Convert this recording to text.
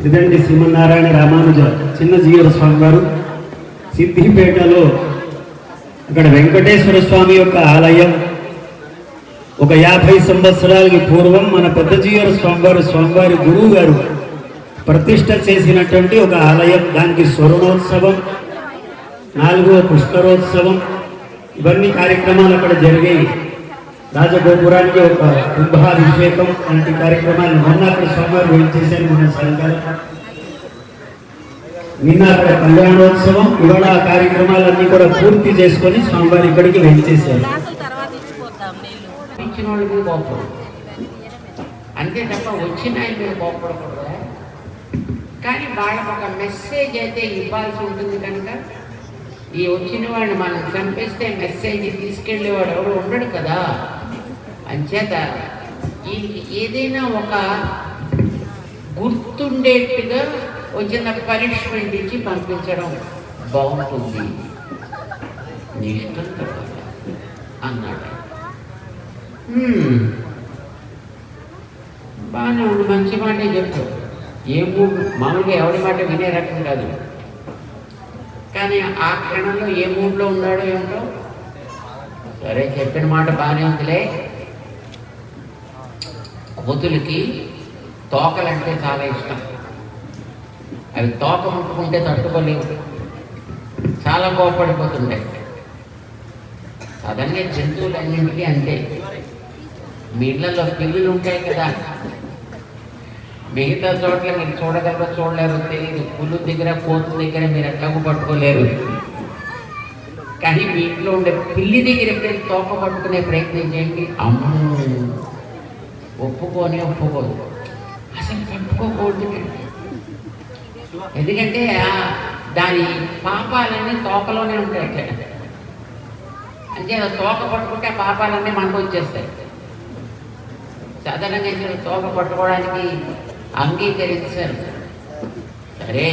త్రిదండి శ్రీమన్నారాయణ రామానుజ చిన్న జీవర స్వామి వారు సిద్దిపేటలో అక్కడ వెంకటేశ్వర స్వామి యొక్క ఆలయం ఒక 50 సంవత్సరాలకి పూర్వం మన పెద్ద జీవర స్వామివారి గురువు గారు ప్రతిష్ట చేసినటువంటి ఒక ఆలయం. దానికి స్వర్ణోత్సవం, 4వ పుష్కరోత్సవం, ఇవన్నీ కార్యక్రమాలు అక్కడ జరిగాయి. రాజగోపురానికి ఒక కుంభాభిషేకం వంటి కార్యక్రమాలు మొన్న అక్కడ స్వామివారు వేయించేశారు. మొన్న సాయంకాలం నిన్న అక్కడ కళ్యాణోత్సవం, ఇవాళ ఆ కార్యక్రమాలన్నీ కూడా పూర్తి చేసుకొని స్వామివారి ఇక్కడికి వేయించేశారు. అంతే తప్ప వచ్చిన ఆయన మీరు కోపడకూడదా? కానీ వాళ్ళకు ఒక మెసేజ్ అయితే ఇవ్వాల్సి ఉంటుంది కనుక ఈ వచ్చిన వాడిని మనం చంపేస్తే మెసేజ్ తీసుకెళ్ళేవాడు ఎవడు ఉండడు కదా. అంచేత ఈ ఏదైనా ఒక గుర్తుండేట్టుగా వచ్చిన పనిష్మెంట్ ఇచ్చి పంపించడం బాగుంటుంది. నీ ఇష్టం కదా అన్నాడు. బాగానే ఉంది, మంచి మాటే చెప్పు. ఏ మూడు మామూలుగా ఎవరి మాట వినే రకం కాదు. కానీ ఆ క్షణంలో ఏ మూడ్లో ఉన్నాడో ఏమిటో. సరే చెప్పిన మాట బాగానే ఉందిలే. కోతులకి తోకలంటే చాలా ఇష్టం. అవి తోక ముట్టుకుంటే తట్టుకోలేవు, చాలా కోపడిపోతుంటాయి. సాధారణంగా జంతువులన్నింటికీ అంతే. మీ ఇళ్లలో పిల్లులు ఉంటాయి కదా, మిగతా చోట్ల మీరు చూడగలరో చూడలేరు తెలియదు. పుల్లు దగ్గర కోతు దగ్గర మీరు ఎట్లాగో పట్టుకోలేరు. కానీ మీ ఇంట్లో ఉండే పిల్లి దగ్గర ఎప్పుడైనా తోక పట్టుకునే ప్రయత్నం చేయండి. అమ్ము ఒప్పుకోదు, అసలు పట్టుకోకూడదు. ఎందుకంటే దాని పాపాలన్నీ తోకలోనే ఉంటాయి. అంటే తోక పట్టుకుంటే ఆ పాపాలన్నీ మనకు వచ్చేస్తాయి. సాధారణంగా తోక పట్టుకోవడానికి అంగీకరించారు. సరే